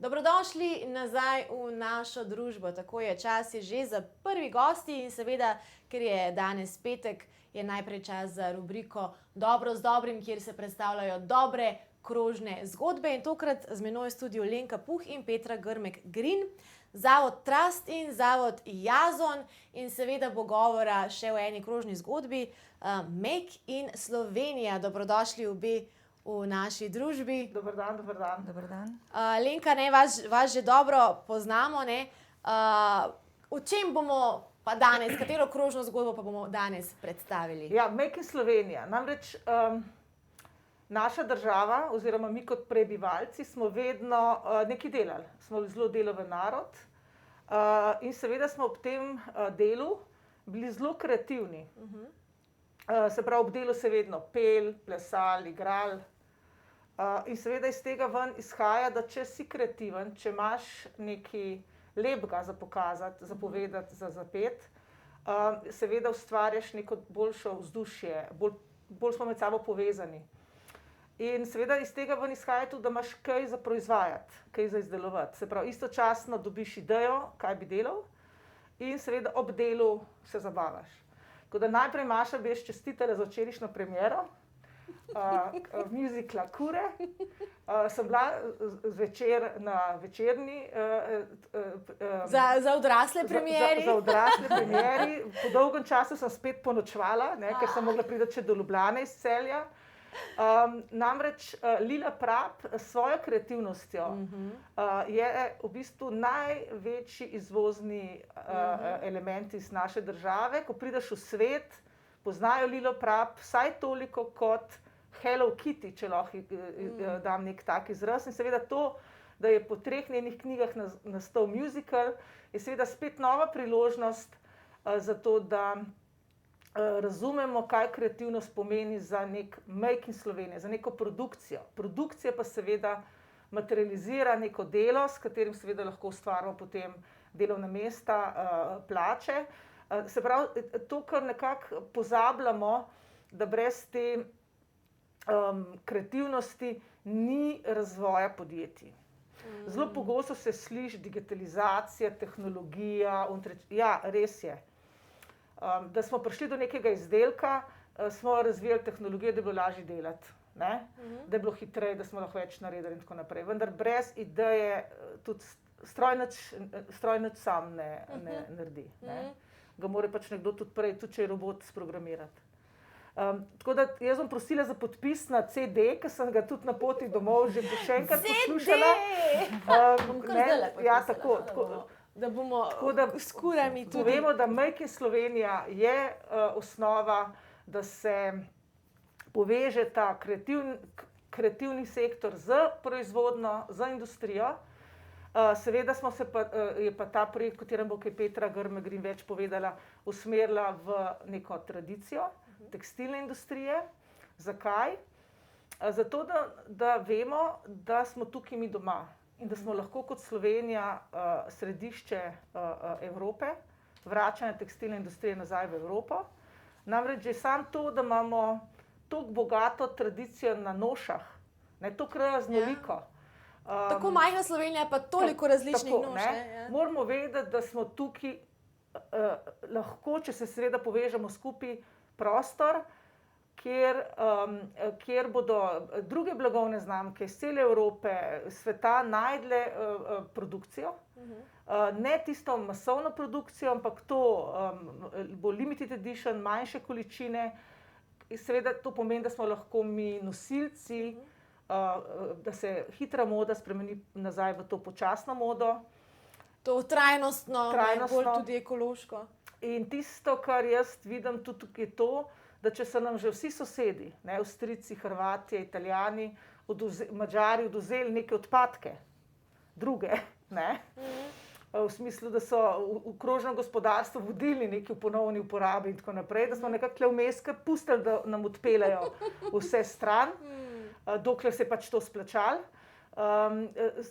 Dobrodošli nazaj v našo družbo. Tako je, čas je že za prvi gosti in seveda, ker je danes petek, je najprej čas za rubriko Dobro z dobrim, kjer se predstavljajo dobre krožne zgodbe. In tokrat z menoj v studiu Lenka Puh in Petra Grmek-Grin, Zavod Trast in Zavod Jazon. In seveda bo govora še o eni krožni zgodbi, Make in Slovenija. Dobrodošli obe v naši družbi. Dober dan, dober dan. Dober dan. Lenka, vas že dobro poznamo, ne? O čem bomo pa danes, katero krožno zgodbo pa bomo danes predstavili? Ja, Make in Slovenija. Namreč naša država oziroma mi kot prebivalci smo vedno nekaj delali. Smo zelo deloven narod in seveda smo ob tem delu bili zelo kreativni. Se pravi, ob delu se vedno pel, plesali, igrali. In seveda iz tega ven izhaja, da če si kreativen, če imaš nekaj lepega za pokazati, za povedati, za zapeti, seveda ustvarjaš neko boljše vzdušje, bolj smo med sabo povezani. In seveda iz tega ven izhaja tudi, da imaš kaj za proizvajati, kaj za izdelovati. Se pravi, istočasno dobiš idejo, kaj bi delal, in seveda ob delu se zabavaš. Tako da najprej, Maša, bi jaz čestitala za včerajšnjo premiero muzikla Kure. Sem bila zvečer na večerni Za odrasle premieri. Za odrasle premieri. Po dolgem času sem spet ponočevala, ker sem mogla priti še do Ljubljane iz Celja. Namreč Lila Prap s svojo kreativnostjo je v bistvu največji izvozni element iz naše države. Ko prideš v svet, poznajo Lilo Prap vsaj toliko kot Hello Kitty, če lahko dam nek tak izraz. In seveda to, da je po 3 njenih knjigah nastal musical, je seveda spet nova priložnost za to, da razumemo, kaj kreativnost pomeni za nek Make in Slovenija, za neko produkcijo. Produkcija pa seveda materializira neko delo, s katerim seveda lahko ustvarjamo potem delovna mesta, plače. Se pravi, to, kar nekako pozabljamo, da brez te kreativnosti ni razvoja podjetij. Zelo pogosto se sliši digitalizacija, tehnologija, ja, res je. Da smo prišli do nekega izdelka, smo razvijali tehnologijo, da je bilo lažje delati, ne? Da je bilo hitreje, da smo lahko več naredili in tako naprej. Vendar brez ideje tudi stroj nič sam ne naredi, ne? Ga mora pač nekdo tudi prej, tudi če je robot, sprogramirati. Tako da jaz bom prosila za podpis na CD, ker sem ga tudi na poti domov že še enkrat poslušala. Bom kar zdajle podpisala. Ja, tako. Da bomo s kurami tudi. Povemo, da Make in Slovenija je osnova, da se poveže ta kreativni sektor z proizvodnjo, z industrijo. Seveda je pa ta projekt, o katerem bo kaj Petra Grmek-Grin več povedala, usmerila v neko tradicijo tekstilne industrije. Zakaj? Zato, da vemo, da smo tukaj mi doma in da smo lahko kot Slovenija središče Evrope, vračanja tekstilne industrije nazaj v Evropo. Namreč že samo to, da imamo toliko bogato tradicijo na nošah, toliko raznoliko. Tako majhna Slovenija, pa toliko različnih noš. Moramo vedeti, da smo tukaj lahko, če se seveda povežemo skupaj, prostor, kjer bodo druge blagovne znamke iz cele Evrope, sveta najdle produkcijo. Ne tisto masovno produkcijo, ampak to bo limited edition, manjše količine. Seveda to pomeni, da smo lahko mi nosilci, da se hitra moda spremeni nazaj v to počasno modo. To trajnostno, bolj tudi ekološko. In tisto, kar jaz vidim tudi tukaj, je to, da če so nam že vsi sosedi, Avstrijci, Hrvatje, Italijani, Madžari odvzeli neke odpadke, druge, v smislu, da so v krožnem gospodarstvu vodili nekaj v ponovni uporabi in tako naprej, da smo nekako tukaj vmes kar pustili, da nam odpeljejo vse stran, dokler se je pač to splačalo.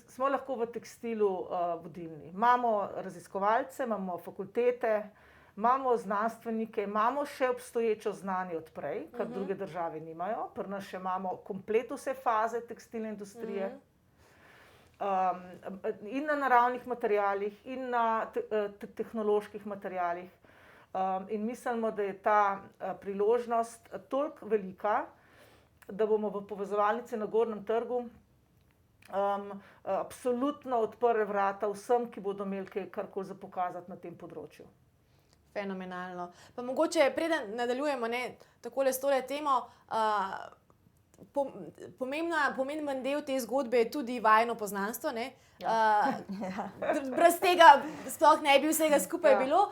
Smo lahko v tekstilu vodilni. Imamo raziskovalce, imamo fakultete, imamo znanstvenike, imamo še obstoječo znanje od prej, kar druge države nimajo. Pri nas še imamo komplet vse faze tekstilne industrije. in na naravnih materialih, in na tehnoloških materialih. In mislimo, da je ta priložnost toliko velika, da bomo v povezovalnici na Gornjem trgu absolutno odprli vrata vsem, ki bodo imeli karkoli za pokazati na tem področju. Fenomenalno. Pa mogoče, preden nadaljujemo takole s tole temo, pomemben del te zgodbe je tudi vajino poznanstvo. Brez tega sploh ne bi vsega skupaj bilo.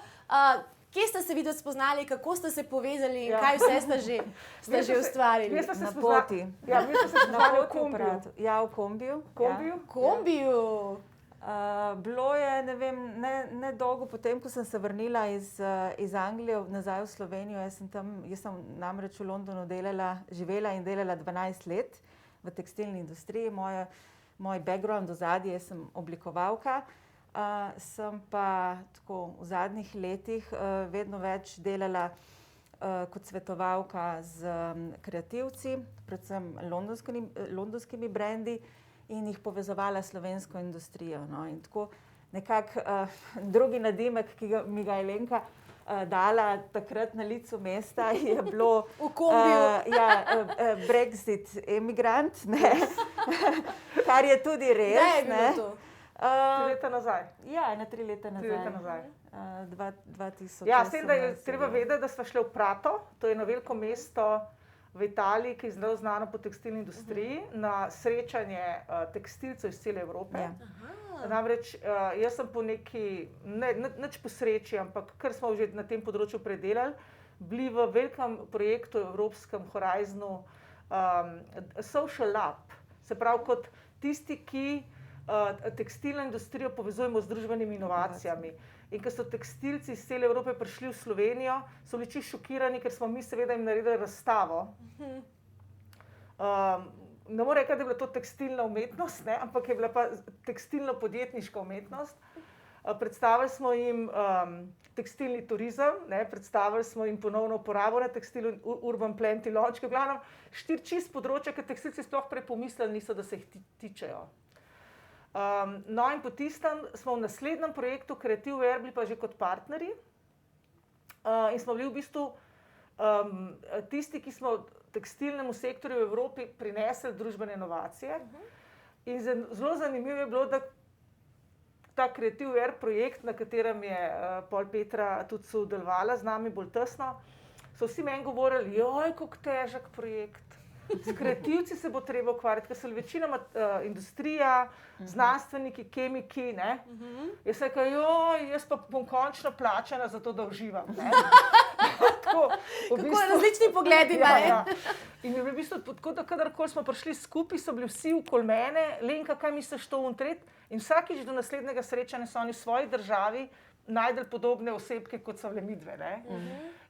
Kje ste se videti spoznali, kako ste se povezali in kaj vse ste že ustvarili? Na poti. Ja, mi smo se spoznali v kombiju. Ja, v kombiju. Kombiju. Bilo je, ne vem, ne dolgo potem, ko sem se vrnila iz Anglije nazaj v Slovenijo. Jaz sem namreč v Londonu živela in delala 12 let v tekstilni industriji. Moj background ozadje, jaz sem oblikovalka. Sem pa tako v zadnjih letih vedno več delala kot svetovalka z kreativci, predvsem londonskimi brendi, in jih povezovala s slovensko industrijo. In tako nekako drugi nadimek, ki mi ga je Lenka dala takrat na licu mesta, je bilo v kombiju. Brexit emigrant, kar je tudi res. Kdaj je bilo to? 3 leta nazaj. Ja, 3 leta nazaj. 3 leta nazaj. 2018. Ja, s tem, da je treba vedeti, da smo šli v Prato, to je eno veliko mesto v Italiji, ki je zelo znano po tekstilni industriji, na srečanje tekstilcev iz cele Evrope. Namreč jaz sem po nič po sreči, ampak kar smo že na tem področju predelali, bili v velikem projektu evropskem Horizonu Social Lab. Se pravi, kot tisti, ki tekstilno industrijo povezujemo z družbenimi inovacijami. In ko so tekstilci iz cele Evrope prišli v Slovenijo, so bili čisto šokirani, ker smo mi seveda jim naredili razstavo. Ne morem reči, da je bila to tekstilna umetnost, ampak je bila pa tekstilno-podjetniška umetnost. Predstavili smo jim tekstilni turizem, predstavili smo jim ponovno uporabo na tekstilu, urban plenty lončke, v glavnem 4 čist področja, ki tekstilci sploh prej pomislili niso, da se jih tičejo. No, in po tistem smo v naslednjem projektu Creative Wear bili pa že kot partnerji in smo bili v bistvu tisti, ki smo tekstilnemu sektorju v Evropi prinesli družbene inovacije. In zelo zanimivo je bilo, da ta Creative Wear projekt, na katerem je pol Petra tudi sodelovala z nami bolj tesno, so vsi meni govorili, joj, kako težek projekt. S kreativci se bo treba ukvarjati, ker so večinoma industrija, znanstveniki, kemiki. Jaz sem rekel, jaz pa bom končno plačana za to, da uživam. Kako različni pogledi. In je bilo v bistvu tako, da kadarkoli smo prišli skupaj, so bili vsi okoli mene, Lenka, kaj misliš to tret? In vsakič do naslednjega srečanja so oni v svoji državi najdel podobne osebke, kot so bile midve.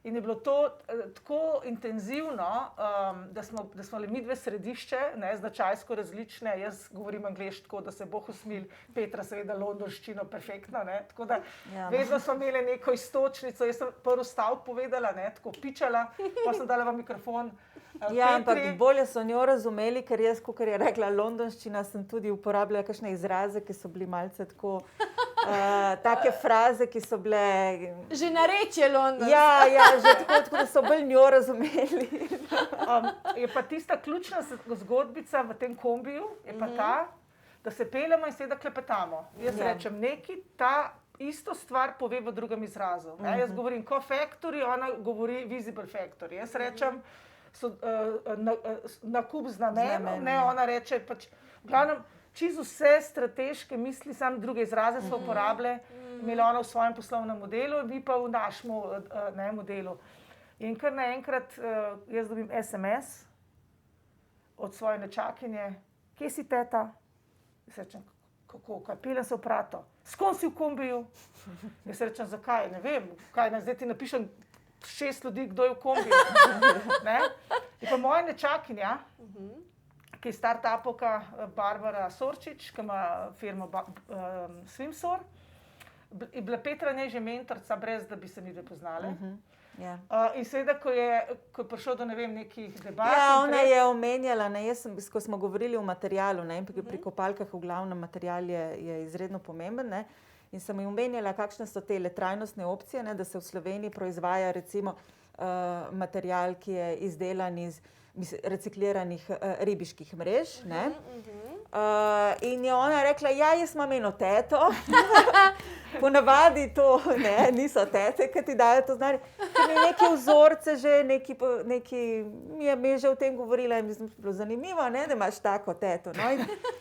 In je bilo to tako intenzivno, da smo bile midve središče, značajsko različne. Jaz govorim angleško, da se Bog usmil, Petra seveda londonščino perfektno. Tako da vedno smo imeli neko iztočnico. Jaz sem prvi stavek povedala, tako pičala, pa sem dala v mikrofon. Ja, ampak bolje so njo razumeli, ker jaz, kot je rekla londonščina, sem tudi uporabljala kakšne izraze, ki so bili malce tako, take fraze, ki so bile... Že narečje londonsko. Ja, že tako, da so bolj njo razumeli. Je pa tista ključna zgodbica v tem kombiju, je pa ta, da se peljemo in seveda klepetamo. Jaz rečem neki, ta isto stvar pove v drugem izrazu. Jaz govorim co-factory, ona govori visible factory. Jaz rečem nakup z namenom, ona reče pač, v glavnem, čisto vse strateške misli, samo druge izraze so uporabile, imela ona v svojem poslovnem modelu, vi pa v našem modelu. In kar naenkrat jaz dobim SMS od svoje nečakinje, kje si teta? Jaz rečem, kako, kaj, peljem se v Prato. S kom si v kombiju? Jaz rečem, zakaj, ne vem, kaj, zdaj ti napišem 6 ljudi, kdo je v kombiju. In pa moja nečakinja, ki je startupovka Barbara Sorčič, ki ima firmo Swimsor, je bila Petra njej že mentorica, brez da bi se mi dve poznali. Ja. In seveda, ko je prišel do nekih debat. Ja, ona je omenjala, ne, ko smo govorili o materialu, ne, pri kopalkah v glavnem material je izredno pomemben, ne, in sem ji omenjala, kakšne so te trajnostne opcije, ne, da se v Sloveniji proizvaja recimo material, ki je izdelan iz recikliranih ribiških mrež. Ne. In je ona rekla, ja, jaz imam eno teto. Ponavadi to niso tete, ki ti dajo to znanje. Ker mi neke vzorce že, mi je že o tem govorila in mi je bilo zanimivo, ne, da imaš tako teto. No?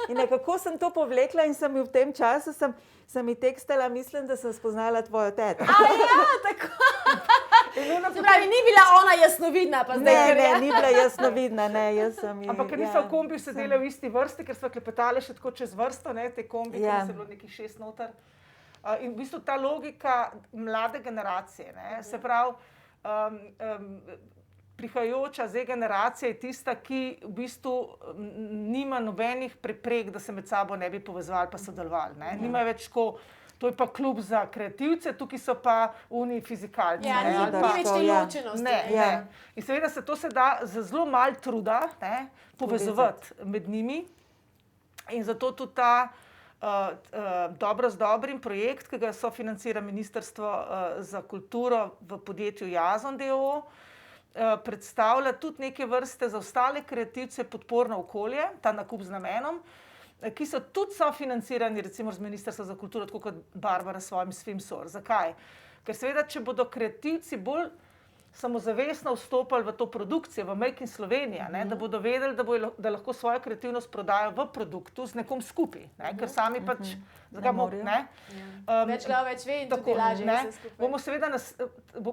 In nekako sem to povlekla in sem v tem času sem ji tekstala, mislim, da sem spoznala tvojo teto. Ja, tako. Se pravi, ni bila ona jasnovidna, pa zdaj Ne, ni bila jasnovidna, ne, jaz sem ji. Ampak ker nismo v kombiju sedeli v isti vrsti, ker smo klepetali še tako čez vrsto, ne, te kombi, ker se je bilo nekih 6 noter. In v bistvu ta logika mlade generacije, ne, se pravi, prihajajoča zdaj generacija je tista, ki v bistvu nima nobenih preprek, da se med sabo ne bi povezovali pa sodelovali. Nimajo več tako, to je pa klub za kreativce, tukaj so pa oni fizikalci. Ja, ni več te ločenosti. Ne. In seveda se da za zelo malo truda povezovati med njimi. In zato tudi ta Dobro z dobrim projekt, ki ga sofinancira Ministrstvo za kulturo v podjetju Jazon d.o.o., predstavlja tudi neke vrste za ostale kreativce podporno okolje, ta nakup z namenom, ki so tudi sofinancirani recimo z Ministrstva za kulturo, tako kot Barbara s svojim Swimsoar. Zakaj? Ker seveda, če bodo kreativci bolj samozavestno vstopali v to produkcijo, v Make in Slovenija, da bodo vedeli, da lahko svojo kreativnost prodajo v produktu z nekom skupaj, ker sami pač več glav več ve in tudi lažje vse skupaj.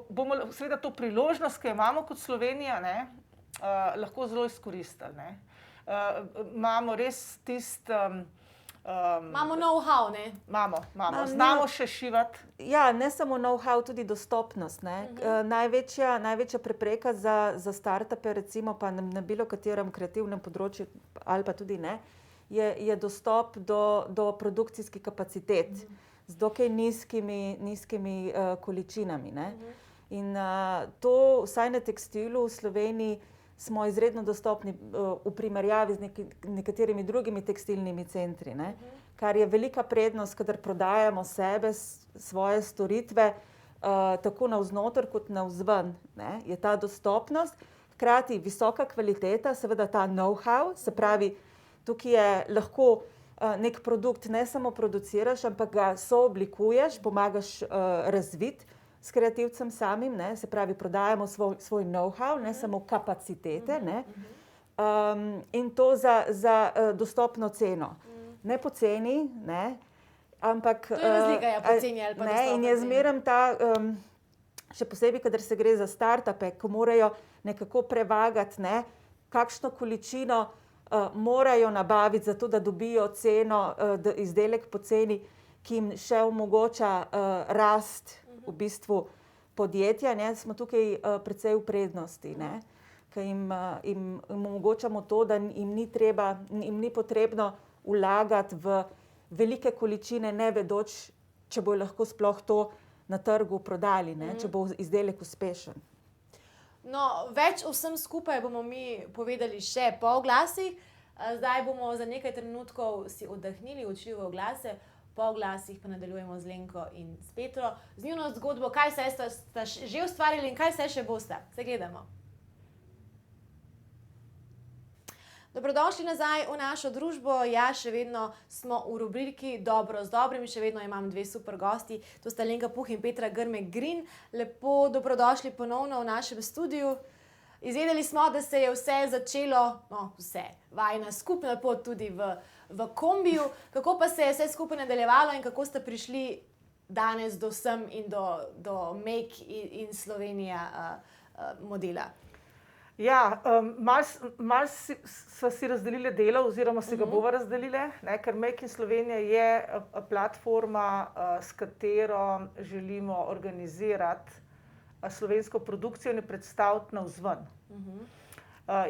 Bomo seveda to priložnost, ki jo imamo kot Slovenija, lahko zelo izkoristili. Imamo res imamo know-how, ne? Imamo. Znamo še šivati. Ja, ne samo know-how, tudi dostopnost. Največja prepreka za startupe, recimo pa na bilo katerem kreativnem področju, ali pa tudi ne, je dostop do produkcijskih kapacitet z dokaj nizkimi količinami. In to, vsaj na tekstilu v Sloveniji, smo izredno dostopni v primerjavi z nekaterimi drugimi tekstilnimi centri, kar je velika prednost, kadar prodajamo sebe, svoje storitve, tako navznoter kot navzven. Je ta dostopnost, hkrati visoka kvaliteta, seveda ta know-how, se pravi, tukaj je lahko nek produkt ne samo produciraš, ampak ga sooblikuješ, pomagaš razviti s kreativcem samim, se pravi, prodajamo svoj know-how, ne samo kapacitete, in to za dostopno ceno. Ne poceni, ampak to je razlika, poceni ali pa dostopno. In je zmeraj ta, še posebej, kadar se gre za startupe, ko morajo nekako prevagati, kakšno količino morajo nabaviti za to, da dobijo ceno, izdelek po ceni, ki jim še omogoča rast v bistvu podjetja, smo tukaj precej v prednosti, ker jim omogočamo to, da jim ni potrebno vlagati v velike količine, ne vedoč, če bojo lahko sploh to na trgu prodali, če bo izdelek uspešen. No, več vsem skupaj bomo mi povedali še po oglasih. Zdaj bomo za nekaj trenutkov si oddahnili, odšli v oglase. Po oglasih pa nadaljujemo z Lenko in s Petro, z njuno zgodbo, kaj se sta že ustvarili in kaj se še bosta. Se gledamo. Dobrodošli nazaj v našo družbo. Ja, še vedno smo v rubriki Dobro z dobrim, še vedno imam dve super gosti. To sta Lenka Puh in Petra Grmek-Grin. Lepo dobrodošli ponovno v našem studiu. Izvedeli smo, da se je vse začelo, vajina skupna pot tudi v kombiju. Kako pa se je vse skupaj nadaljevalo in kako ste prišli danes do sem in do Make in Slovenija modela? Ja, malo sva si razdelili delo oziroma si ga bova razdelili, ker Make in Slovenija je platforma, s katero želimo organizirati slovensko produkcijo in predstaviti navzven.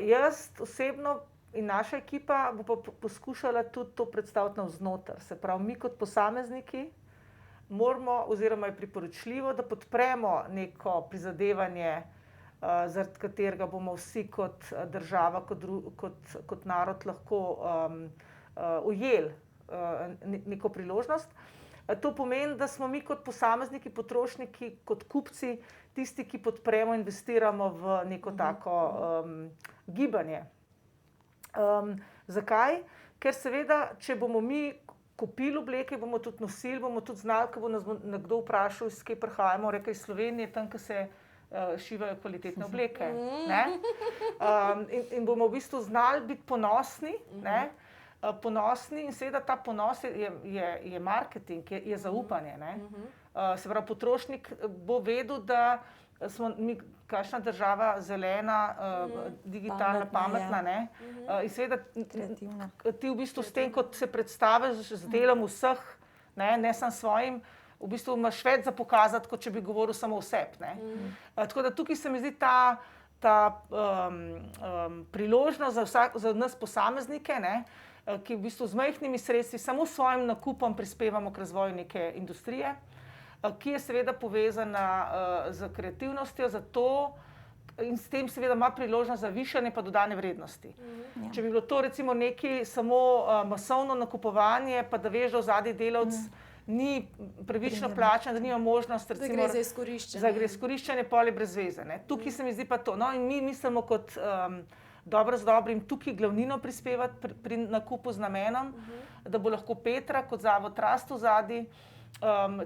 Jaz osebno in naša ekipa bo pa poskušala tudi to predstaviti navznoter. Se pravi, mi kot posamezniki moramo oziroma je priporočljivo, da podpremo neko prizadevanje, zaradi katerega bomo vsi kot država, kot narod lahko ujeli neko priložnost. To pomeni, da smo mi kot posamezniki, potrošniki, kot kupci, tisti, ki podpremo, investiramo v neko tako gibanje. Zakaj? Ker seveda, če bomo mi kupili obleke, bomo tudi nosili, bomo tudi znali, ko bo nas nekdo vprašal, iz kje prihajamo, rekli iz Slovenije, tam, ko se šivajo kvalitetne obleke. Ne? In bomo v bistvu znali biti ponosni, ne? Ponosni in seveda ta ponos je marketing, je zaupanje. Ne? Se pravi, potrošnik bo vedel, da smo mi kakšna država zelena, digitalna, pametna, ne? In seveda ti v bistvu s tem, kot se predstaviš z delom vseh, ne samo svojim, v bistvu imaš več za pokazati, kot če bi govoril samo o sebi. Tako da tukaj se mi zdi ta priložnost za nas posameznike, ne? Ki v bistvu z majhnimi sredstvi, samo s svojim nakupom prispevamo k razvoju neke industrije, ki je seveda povezana z kreativnostjo, zato in s tem seveda ima priložnost za višanje pa dodane vrednosti. Če bi bilo to recimo nekaj samo masovno nakupovanje, pa da veš, da zadnji delavec ni pravično plačan, da nima možnost, recimo, da gre za izkoriščanje. Za gre izkoriščanje, pol je brez veze. Ne? Tukaj se mi zdi pa to. No, in mi mislimo kot dobro z dobrim tukaj glavnino prispevati pri nakupu z namenom, da bo lahko Petra kot zavod Rast vzadaj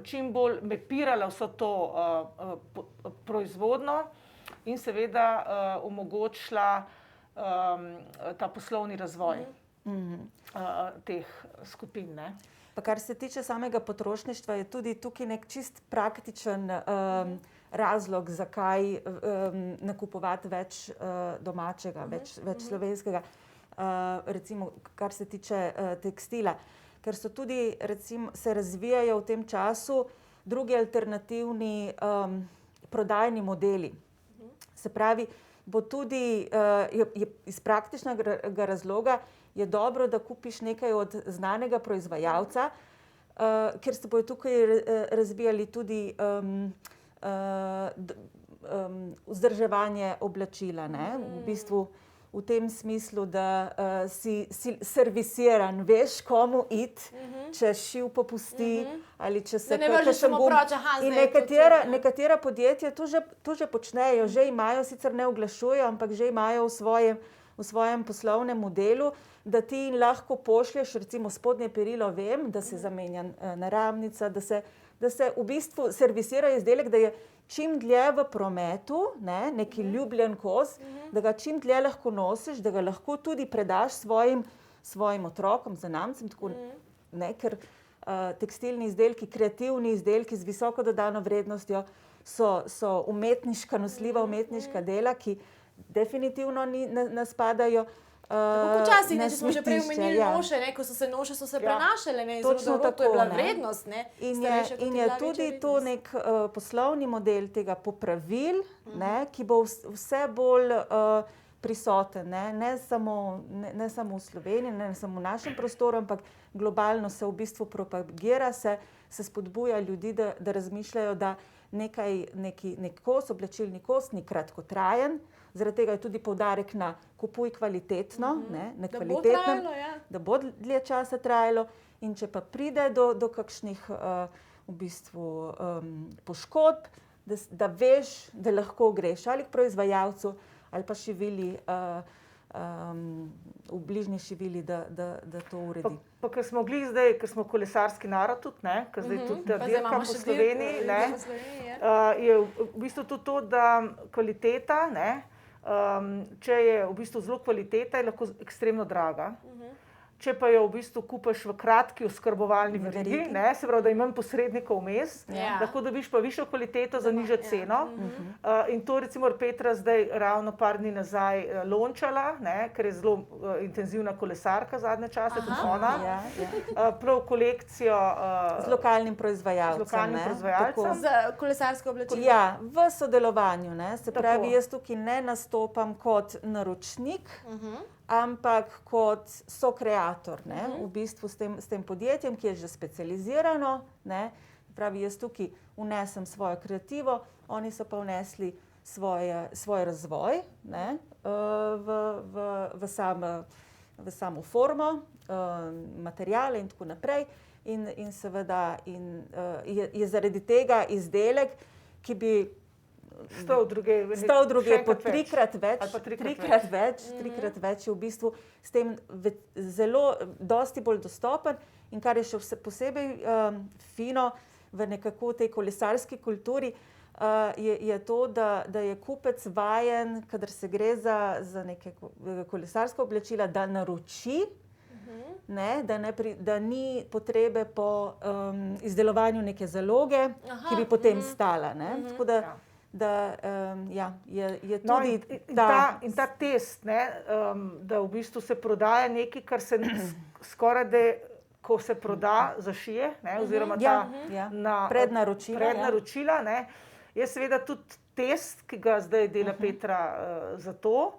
čim bolj mapirala vso to proizvodno in seveda omogočila ta poslovni razvoj teh skupin. Ne? Pa kar se tiče samega potrošništva, je tudi tukaj nek čist praktičen razlog, zakaj nakupovati več domačega, več slovenskega, recimo kar se tiče tekstila. Ker so tudi, recimo, se razvijajo v tem času drugi alternativni prodajni modeli. Se pravi, bo tudi iz praktičnega razloga je dobro, da kupiš nekaj od znanega proizvajalca, ker se bojo tukaj razvijali tudi vzdrževanje oblačila, ne? V bistvu v tem smislu, da si servisiran, veš, komu iti, če šiv popusti ali če se kakšen gum. In nekatera podjetja to že počnejo, že imajo, sicer ne oglašujejo, ampak že imajo v svojem poslovnem modelu, da ti lahko pošlješ, recimo spodnje perilo, vem, da se zamenja naramnica, da se v bistvu servisira izdelek, da je čim dlje v prometu, ne, neki ljubljen kos, da ga čim dlje lahko nosiš, da ga lahko tudi predaš svojim otrokom, zanamcem, tako, ne, ker tekstilni izdelki, kreativni izdelki z visoko dodano vrednostjo so umetniška, nosljiva umetniška dela, ki definitivno ne spadajo tako počasi, če smo že prej omenili noše, ko so se prenašale, iz roda v rod, to je bila vrednost. In je tudi to nek poslovni model tega popravil, ki bo vse bolj prisoten, ne samo v Sloveniji, ne samo v našem prostoru, ampak globalno se v bistvu propagira, se spodbuja ljudi, da razmišljajo, da nek kos, oblačilni kos ni kratkotrajen. Zaradi tega je tudi poudarek na kupuj kvalitetno, ne kvalitetnem, da bo dlje časa trajalo. In če pa pride do kakšnih v bistvu poškodb, da veš, da lahko greš ali k proizvajalcu ali pa šivili, v bližnji šivili, da to uredi. Pa ker smo glih zdaj, ker smo kolesarski narod tudi, ne, ker zdaj tudi ta dirka po Sloveniji, ne, je v bistvu tudi to, da kvaliteta, ne, če je v bistvu zelo kvaliteta, je lahko ekstremno draga. Če pa jo v bistvu kupiš v kratki oskrbovalni verigi, se pravi, da imam posrednikov vmes, lahko dobiš pa višjo kvaliteto za nižjo ceno. In to recimo Petra zdaj ravno par dni nazaj launčala, ker je zelo intenzivna kolesarka zadnje čase, tudi ona. Prav kolekcijo z lokalnim proizvajalcem. Z kolesarsko oblačilo. Ja, v sodelovanju. Se pravi, jaz tukaj ne nastopam kot naročnik, ampak kot sokreator, v bistvu s tem podjetjem, ki je že specializirano, Pravi, jaz tukaj vnesem svojo kreativo, oni so pa vnesli svoj razvoj, ne, v samo formo, materiale in tako naprej. In seveda je zaradi tega izdelek, ki bi stal druge po trikrat več, trikrat več je v bistvu s tem zelo dosti bolj dostopen. In kar je še posebej fino v nekako tej kolesarski kulturi, je to, da je kupec vajen, kadar se gre za neke kolesarska oblačila, da naroči, ne, da ni potrebe po izdelovanju neke zaloge, ki bi potem stala. Ne. Tako da je tudi in ta test, ne, da v bistvu se prodaja nekaj, kar se skoraj da, ko se proda, zašije, ne, oziroma prednaročila. Ne. Je seveda tudi test, ki ga zdaj dela Petra za to,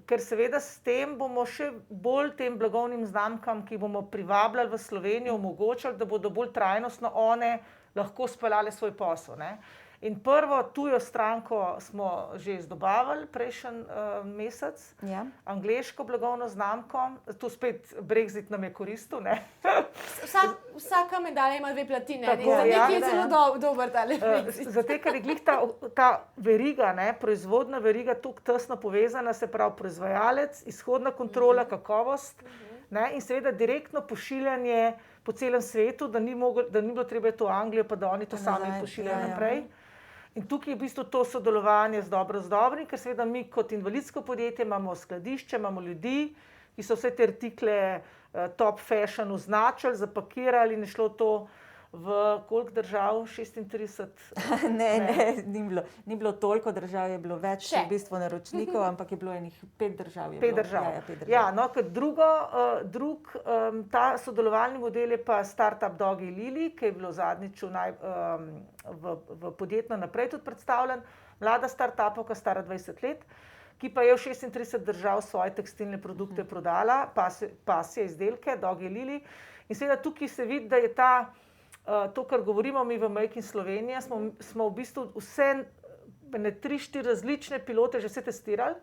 ker seveda s tem bomo še bolj tem blagovnim znamkam, ki bomo privabljali v Slovenijo, omogočali, da bodo bolj trajnostno one lahko speljale svoj posel. Ne. In prvo tujo stranko smo že izdobavili prejšnji mesec, angleško blagovno znamko, tu spet Brexit nam je koristil. Ne. Vsaka medalja ima 2 platine, tako, za nekaj je zelo dober tale Brexit. Zato, ker je glih ta veriga, ne, proizvodna veriga tako tesno povezana, se pravi proizvajalec, izhodna kontrola, kakovost, ne, in seveda direktno pošiljanje po celem svetu, da ni bilo treba to v Anglijo, pa da oni to sami pošiljajo naprej. In tukaj je v bistvu to sodelovanje z dobrim, ker seveda mi kot invalidsko podjetje imamo skladišče, imamo ljudi, ki so vse te artikle top fashion označili, zapakirali in je šlo to v koliko držav? 36? Ni bilo toliko držav, je bilo več v bistvu naročnikov, ampak je bilo enih 5 držav. 5 držav. Ja, no, kot ta sodelovalni model je pa Startup Dog Lili, ki je bilo zadnjič v Podjetno naprej tudi predstavljen. Mlada startupovka, stara 20 let, ki pa je v 36 držav svoje tekstilne produkte prodala, pasje izdelke, Dog Lili. In seveda tukaj se vidi, da je to, kar govorimo mi v Make in Slovenija, smo v bistvu vse 3-4 različne pilote že vse testirali.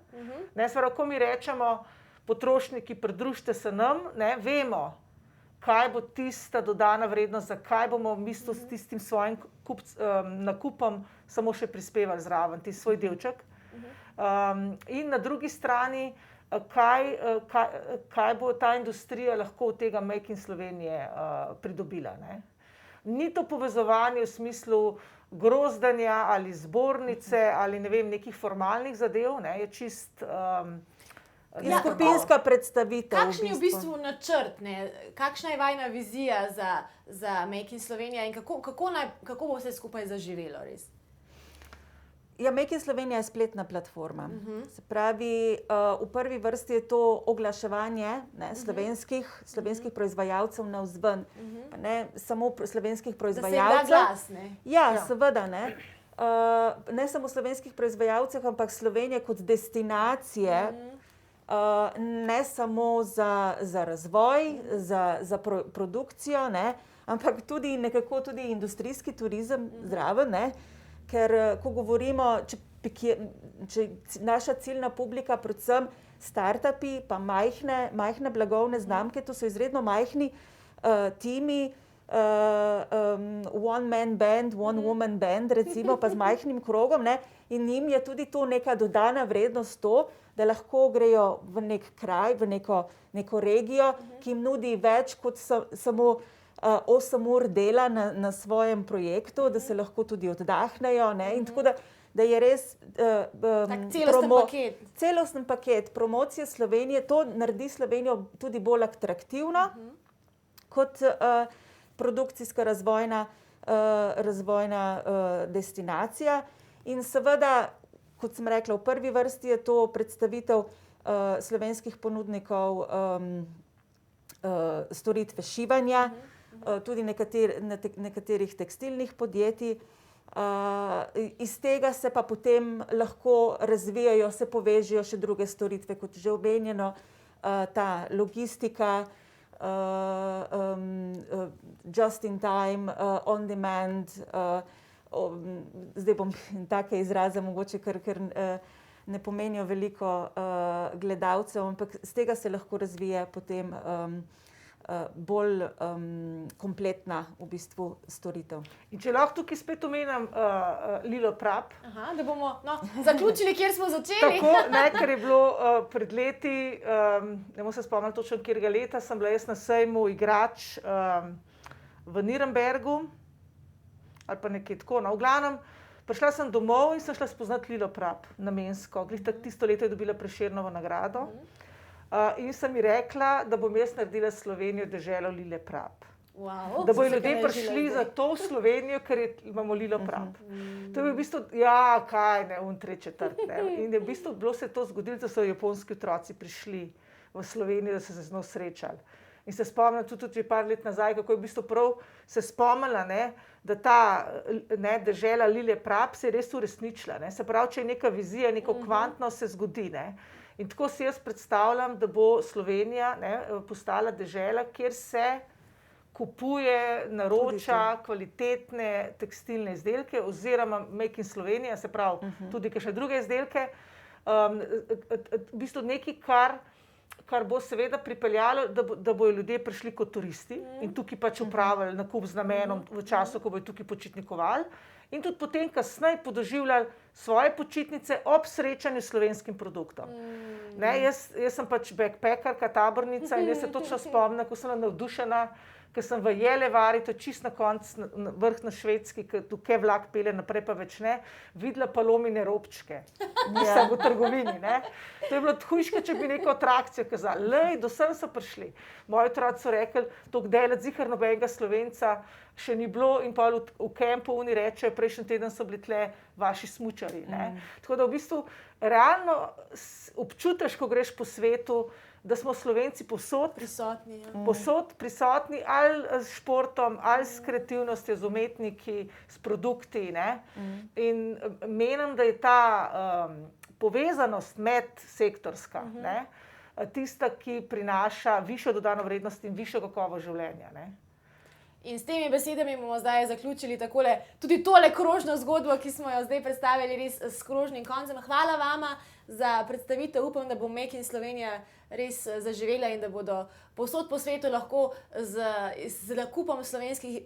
Ko mi rečemo, potrošniki, pridružite se nam, ne, vemo, kaj bo tista dodana vrednost, zakaj bomo v bistvu s tistim svojim nakupom samo še prispevali zraven, tisti svoj delček. In na drugi strani, kaj bo ta industrija lahko od tega Make in Slovenije pridobila. Ne. Ni to povezovanje v smislu grozdanja ali zbornice ali ne vem, nekih formalnih zadev, ne, je čist skupinska predstavitev. Kakšen je v bistvu načrt, ne? Kakšna je vajna vizija za Make in Slovenija in kako bo vse skupaj zaživelo res? Ja, Make in Slovenija je spletna platforma. Se pravi, v prvi vrsti je to oglaševanje, ne, slovenskih proizvajalcev navzven. Ne samo slovenskih proizvajalcev. Da se da glas, ne? Ja, seveda, ne. Ne samo slovenskih proizvajalcev, ampak Slovenije kot destinacije, ne samo za razvoj, za produkcijo, ne, ampak tudi nekako tudi industrijski turizem zraven, ne. Ker ko govorimo, če naša ciljna publika, predvsem startupi, pa majhne blagovne znamke, to so izredno majhni timi, one man band, one woman band, recimo, pa z majhnim krogom, ne, in njim je tudi to neka dodana vrednost to, da lahko grejo v nek kraj, v neko regijo, ki jim nudi več kot samo 8 ur dela na svojem projektu, da se lahko tudi oddahnejo, ne, in tako da je res celosten paket promocije Slovenije, to naredi Slovenijo tudi bolj atraktivno kot produkcijska razvojna destinacija. In seveda, kot sem rekla, v prvi vrsti je to predstavitev slovenskih ponudnikov storitve šivanja, tudi nekaterih tekstilnih podjetij. Iz tega se pa potem lahko razvijajo, se povežejo še druge storitve, kot že omenjeno, ta logistika, just in time, on demand. Zdaj bom take izraze mogoče, ker ne pomenijo veliko gledalcev, ampak z tega se lahko razvije potem bolj kompletna v bistvu storitev. In če lahko tukaj spet omenim Lilo Prap. Aha, da bomo zaključili, kjer smo začeli. Tako, ker je bilo pred leti, ne bom se spomnila točno katerega leta, sem bila jaz na sejmu igrač v Nürnbergu, ali pa nekje tako. No, v glavnem, prišla sem domov in sem šla spoznati Lilo Prap namensko. Tisto leto je dobila Prešernovo nagrado. In sem ji rekla, da bom jaz naredila Slovenijo deželo Lile Prap. Wow, da bodo ljudje prišli za to v Slovenijo, ker imamo Lilo Prap. To je v bistvu, ja, kaj ne, četrt. In je v bistvu bilo se to zgodilo, da so japonski otroci prišli v Slovenijo, da so se z njo srečali. In se spomnim tudi par let nazaj, kako je v bistvu prav se spomnila, da ta dežela Lile Prap se je res uresničila. Se pravi, če je neka vizija, neko kvantno se zgodi. In tako si jaz predstavljam, da bo Slovenija postala dežela, kjer se kupuje, naroča kvalitetne tekstilne izdelke oziroma Make in Slovenija, se pravi tudi kakšne druge izdelke. V bistvu nekaj, kar bo seveda pripeljalo, da bojo ljudje prišli kot turisti in tukaj pač upravili nakup z namenom v času, ko bojo tukaj počitnikovali. In tudi potem kasneje podoživljali svoje počitnice ob srečanju s slovenskim produktom. Jaz sem pač backpackerka, tabornica in jaz se točno spomnim, ko sem navdušena, ker sem v Jelevari, to je čist na koncu, vrh na Švedski, tukaj vlak pelje, naprej pa več ne, videla palomine robčke. Nisem v trgovini. To je bilo hujške, če bi neko atrakcijo kazali. Lej, do sem so prišli. Moji otroci so rekli, to kdaj zihar nobenega Slovenca še ni bilo in pa v kempu oni rečejo, prejšnji teden so bili tle vaši smučari. Tako da v bistvu realno občutiš, ko greš po svetu, da smo Slovenci povsod prisotni, ali s športom, ali s kreativnostjo, z umetniki, s produkti. In menim, da je ta povezanost medsektorska tista, ki prinaša višjo dodano vrednost in višjo kakovost življenja. In s temi besedami bomo zdaj zaključili tudi tole krožno zgodbo, ki smo jo zdaj predstavili res s krožnim koncem. Hvala vama za predstavitev. Upam, da bo Make in Slovenija res zaživela in da bodo povsod po svetu lahko z nakupom slovenskih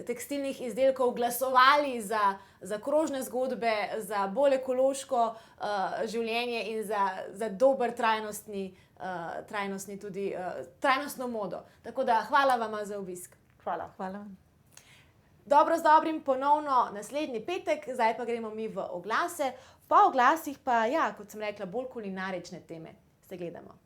tekstilnih izdelkov glasovali za krožne zgodbe, za bolj ekološko življenje in za dober trajnostno modo. Tako da hvala vama za obisk. Hvala. Dobro z dobrim ponovno naslednji petek, zdaj pa gremo mi v oglase. Po oglasih pa, ja, kot sem rekla, bolj kulinarične teme se gledamo.